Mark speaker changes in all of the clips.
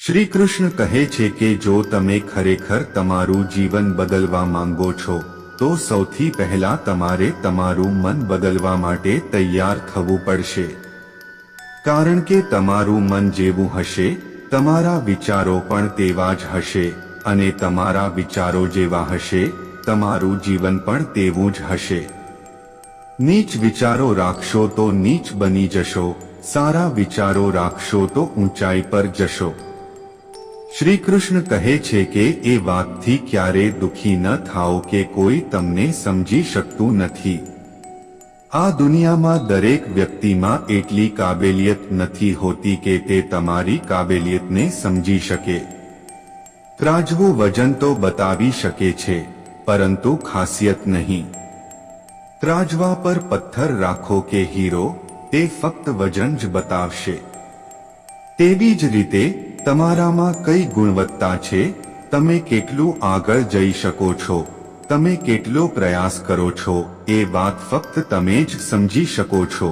Speaker 1: શ્રી કૃષ્ણ કહે છે કે જો તમે ખરેખર તમારું જીવન બદલવા માંગો છો તો સૌથી પહેલા તમારે તમારું મન બદલવા માટે તૈયાર થવું પડશે, કારણ કે તમારું મન જેવું હશે તમારા વિચારો પણ તેવા જ હશે, અને તમારા વિચારો જેવા હશે તમારું જીવન પણ તેવું જ હશે. નીચ વિચારો રાખશો તો નીચ બની જશો, સારા વિચારો રાખશો તો ઊંચાઈ પર જશો. શ્રી કૃષ્ણ કહે છે કે એ વાતથી ક્યારે દુઃખી ન થાઓ કે કોઈ તમને સમજી શકતું નથી. આ દુનિયામાં દરેક વ્યક્તિમાં એટલી કાબેલિયત નથી હોતી કે તે તમારી કાબેલિયતને સમજી શકે. ત્રાજવું વજન તો બતાવી શકે છે, પરંતુ ખાસિયત નહીં. ત્રાજવા પર પથ્થર રાખો કે હીરો, તે ફક્ત વજન જ બતાવશે. તેવી જ રીતે તમારામાં કઈ ગુણવત્તા છે, તમે કેટલું આગળ જઈ શકો છો, તમે કેટલો પ્રયાસ કરો છો, એ વાત ફક્ત તમે જ સમજી શકો છો.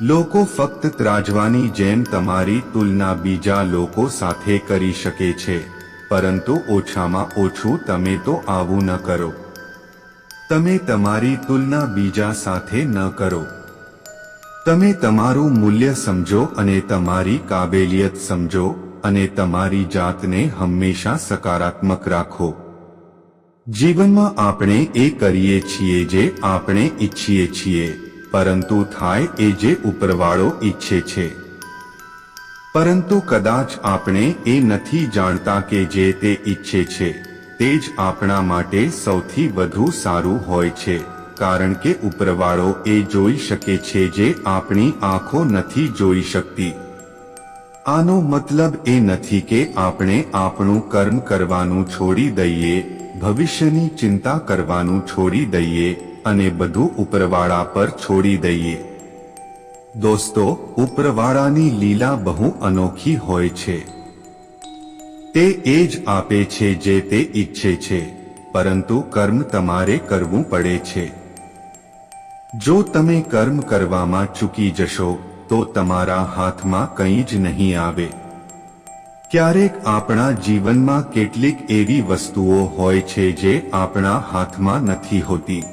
Speaker 1: લોકો ફક્ત ત્રાજવાની જેમ તમારી તુલના બીજા લોકો સાથે કરી શકે છે, પરંતુ ઓછામાં ઓછું તમે તો આવું ન કરો. તમે તમારી તુલના બીજા સાથે ન કરો. તમે તમારું મૂલ્ય સમજો અને તમારી કાબેલિયત સમજો અને તમારી જાતને હંમેશા સકારાત્મક રાખો. જીવનમાં આપણે એ કરીએ છીએ જે આપણે ઈચ્છીએ છીએ, પરંતુ થાય એ જે ઉપરવાળો ઈચ્છે છે. પરંતુ કદાચ આપણે એ નથી જાણતા કે જે તે ઈચ્છે છે તે જ આપણા માટે સૌથી વધુ સારું હોય છે, કારણ કે ઉપરવાળો એ જોઈ શકે છે જે આપણી આંખો નથી જોઈ શકતી. આનો મતલબ એ નથી કે આપણે આપણું કર્મ કરવાનું છોડી દઈએ, ભવિષ્યની ચિંતા કરવાનું છોડી દઈએ અને બધું ઉપરવાળા પર છોડી દઈએ. દોસ્તો, ઉપરવાળાની લીલા બહુ અનોખી હોય છે. તે એ જ આપે છે જે તે ઈચ્છે છે, પરંતુ કર્મ તમારે કરવું પડે છે. જો તમે કર્મ કરવામાં ચૂકી જશો તો તમારા હાથમાં કંઈ જ નહીં આવે. ક્યારેક આપણા જીવનમાં કેટલીક એવી વસ્તુઓ હોય છે જે આપણા હાથમાં નથી હોતી.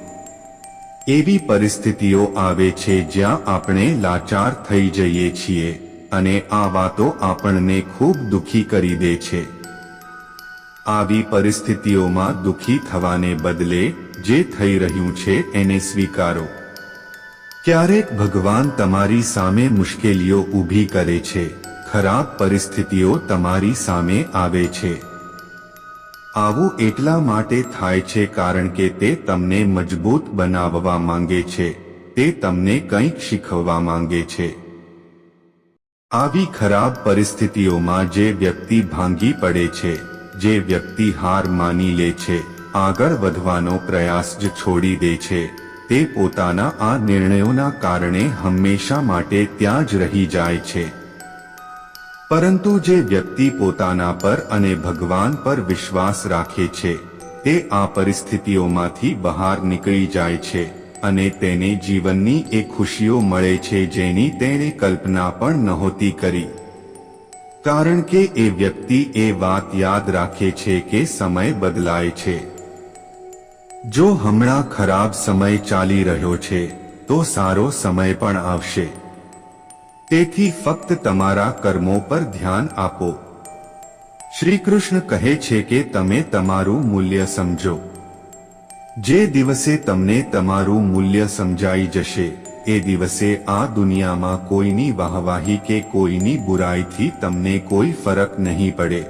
Speaker 1: એવી પરિસ્થિતિઓ આવે છે જ્યાં આપણે લાચાર થઈ જઈએ છીએ અને આ વાતો આપણને ખૂબ દુઃખી કરી દે છે. આવી પરિસ્થિતિઓમાં દુઃખી થવાને બદલે જે થઈ રહ્યું છે એને સ્વીકારો. ક્યારેક ભગવાન તમારી સામે મુશ્કેલીઓ ઊભી કરે છે, ખરાબ પરિસ્થિતિઓ તમારી સામે આવે છે. આવું એટલા માટે થાય છે કારણ કે તે તમને મજબૂત બનાવવા માંગે છે, તે તમને કંઈક શીખવવા માંગે છે. આવી ખરાબ પરિસ્થિતિઓમાં જે વ્યક્તિ ભાંગી પડે છે, જે વ્યક્તિ હાર માની લે છે, આગળ વધવાનો પ્રયાસ જ છોડી દે છે, તે પોતાના આ નિર્ણયોના કારણે હંમેશા માટે ત્યાં જ રહી જાય છે. પરંતુ જે વ્યક્તિ પોતાના પર અને ભગવાન પર વિશ્વાસ રાખે છે, તે આ પરિસ્થિતિઓમાંથી બહાર નીકળી જાય છે અને તેને જીવનની એ ખુશીઓ મળે છે જેની તેણે કલ્પના પણ નહોતી કરી. કારણ કે એ વ્યક્તિ એ વાત યાદ રાખે છે કે સમય બદલાય છે. જો હમણાં ખરાબ સમય ચાલી રહ્યો છે તો સારો સમય પણ આવશે. તેથી ફક્ત તમારા કર્મો પર ધ્યાન આપો. શ્રી કૃષ્ણ કહે છે કે તમે તમારું મૂલ્ય સમજો. જે દિવસે તમને તમારું મૂલ્ય સમજાઈ જશે એ દિવસે આ દુનિયામાં કોઈની વાહવાહી કે કોઈની બુરાઈથી તમને કોઈ ફરક નહીં પડે.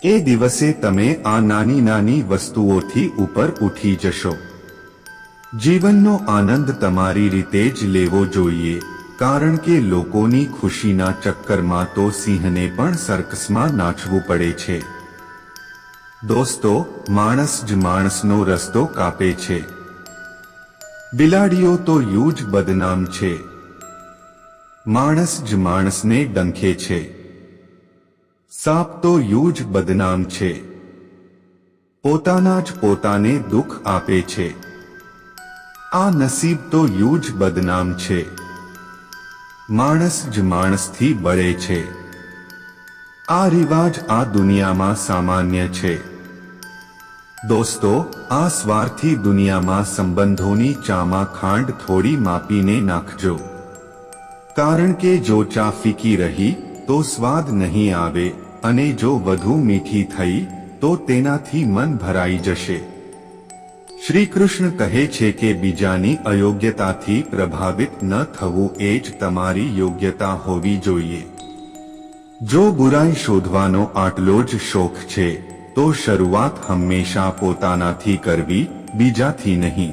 Speaker 1: એ દિવસે તમે આ નાની નાની વસ્તુઓથી ઉપર ઉઠી જશો. જીવનનો આનંદ તમારી રીતે જ લેવો જોઈએ, કારણ કે લોકોની ખુશીના ચક્કરમાં તો સિંહને પણ સર્કસમાં નાચવું પડે છે. દોસ્તો, માણસ જ માણસનો રસ્તો કાપે છે. બિલાડીઓ તો યું જ બદનામ છે. માણસ જ માણસને ડંખે છે. સાપ તો યું જ બદનામ છે. પોતાના જ પોતાને દુઃખ આપે છે. આ નસીબ તો યું જ બદનામ છે. માણસ જ માણસથી બળે છે. આ રિવાજ આ દુનિયામાં સામાન્ય છે. દોસ્તો, આ સ્વાર્થી દુનિયામાં સંબંધોની ચામાં ખાંડ થોડી માપીને નાખજો, કારણ કે જો ચા ફીકી રહી તો સ્વાદ નહીં આવે, અને જો વધુ મીઠી થઈ તો તેનાથી મન ભરાઈ જશે. શ્રી કૃષ્ણ કહે છે કે બીજાની અયોગ્યતાથી પ્રભાવિત ન થવું એ જ તમારી યોગ્યતા હોવી જોઈએ. જો બુરાઈ શોધવાનો આટલો જ શોખ છે તો શરૂઆત હંમેશા પોતાનાથી કરવી, બીજાથી નહીં.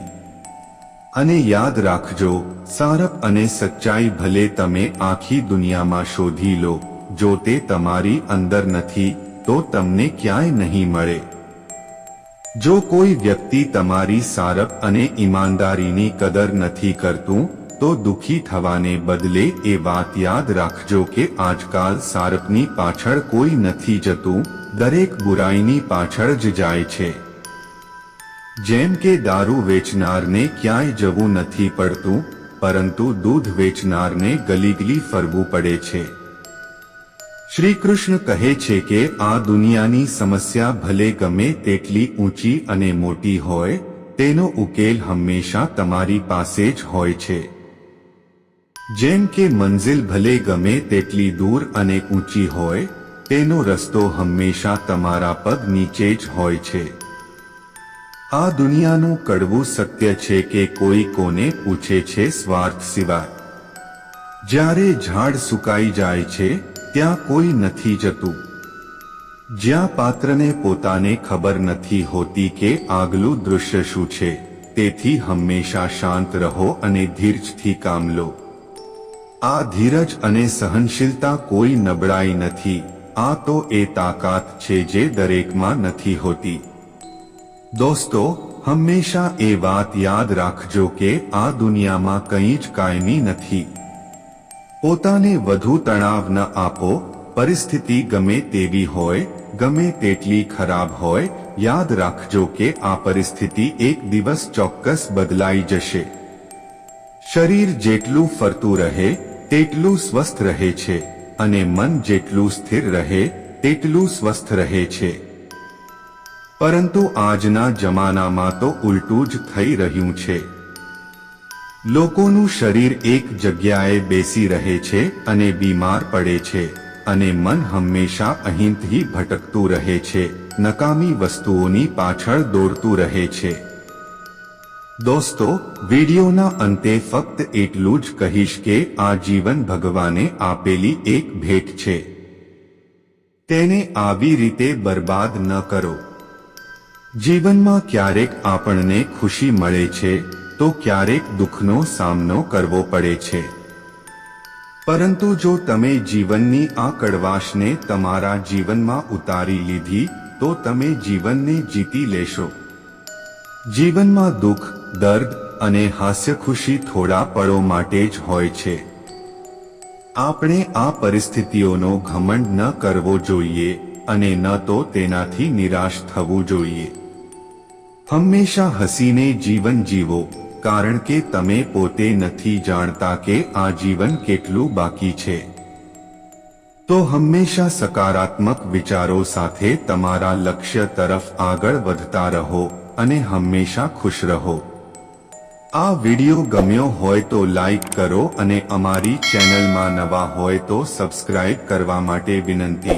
Speaker 1: અને યાદ રાખજો, સારપ અને સચ્ચાઈ ભલે તમે આખી દુનિયામાં શોધી લો, જો તે તમારી અંદર નથી તો તમને ક્યાંય નહીં મળે. જો કોઈ વ્યક્તિ તમારી સારપ અને ઈમાનદારીની કદર નથી કરતું તો દુઃખી થવાને બદલે એ વાત યાદ રાખજો કે આજકાલ સારપની પાછળ કોઈ નથી જતું, દરેક બુરાઈની પાછળ જ જાય છે. જેમ કે દારૂ વેચનારને ક્યાંય જવું નથી પડતું, પરંતુ દૂધ વેચનારને ગલીગલી ફરવું પડે છે. શ્રી કૃષ્ણ કહે છે કે આ દુનિયાની સમસ્યા ભલે ગમે તેટલી ઊંચી અને મોટી હોય, તેનો ઉકેલ હંમેશા તમારી પાસે જ હોય છે. જેમ કે મંઝિલ ભલે ગમે તેટલી દૂર અને ઊંચી હોય, તેનો રસ્તો હંમેશા તમારા પગ નીચે જ હોય છે. આ દુનિયાનું કડવું સત્ય છે કે કોઈ કોને પૂછે છે સ્વાર્થ સિવાય. જ્યારે ઝાડ સુકાઈ જાય છે ત્યાં કોઈ નથી જતું. જ્યાં પાત્રને પોતાને ખબર નથી હોતી કે આગલું દૃશ્ય શું છે, તેથી હંમેશા શાંત રહો અને ધીરજથી કામ લો. આ ધીરજ અને સહનશીલતા કોઈ નબળાઈ નથી, આ તો એ તાકાત છે જે દરેકમાં નથી હોતી. દોસ્તો, હંમેશા એ વાત યાદ રાખજો કે આ દુનિયામાં કંઈ જ કાયમી નથી. પોતાને વધુ તણાવ ન આપો. પરિસ્થિતિ ગમે તેવી હોય, ગમે તેટલી ખરાબ હોય, યાદ રાખજો કે આ પરિસ્થિતિ એક દિવસ ચોક્કસ બદલાઈ જશે. શરીર જેટલું ફરતું રહે તેટલું સ્વસ્થ રહે છે, અને મન જેટલું સ્થિર રહે તેટલું સ્વસ્થ રહે છે. પરંતુ આજના જમાનામાં તો ઉલટું જ થઈ રહ્યું છે. લોકોનું શરીર એક જગ્યાએ બેસી રહે છે અને બીમાર પડે છે, અને મન હંમેશા અહીંથી ભટકતું રહે છે, નકામી વસ્તુઓની પાછળ દોડતું રહે છે. દોસ્તો, વિડીયોના અંતે ફક્ત એટલું જ કહીશ કે આ જીવન ભગવાને આપેલી એક ભેટ છે. તેને આવી રીતે બરબાદ ન કરો. જીવનમાં ક્યારેક આપણને ખુશી મળે છે તો ક્યારેક દુઃખનો સામનો કરવો પડે છે. પરંતુ જો તમે જીવનની આ કડવાશને તમારા જીવનમાં ઉતારી લીધી તો તમે જીવનને જીતી લેશો. જીવનમાં દુઃખ, દર્દ અને હાસ્ય ખુશી થોડા પળો માટે જ હોય છે. આપણે આ પરિસ્થિતિઓનો ઘમંડ ન કરવો જોઈએ અને ન તો તેનાથી નિરાશ થવું જોઈએ. હંમેશા હસીને જીવન જીવો, કારણ કે તમે પોતે નથી જાણતા કે આ જીવન કેટલું બાકી છે. તો હંમેશા સકારાત્મક વિચારો સાથે તમારા લક્ષ્ય તરફ આગળ વધતા રહો અને હંમેશા ખુશ રહો. આ વિડિયો ગમ્યો હોય તો લાઈક કરો અને અમારી ચેનલમાં નવા હોય તો સબસ્ક્રાઇબ કરવા માટે વિનંતી.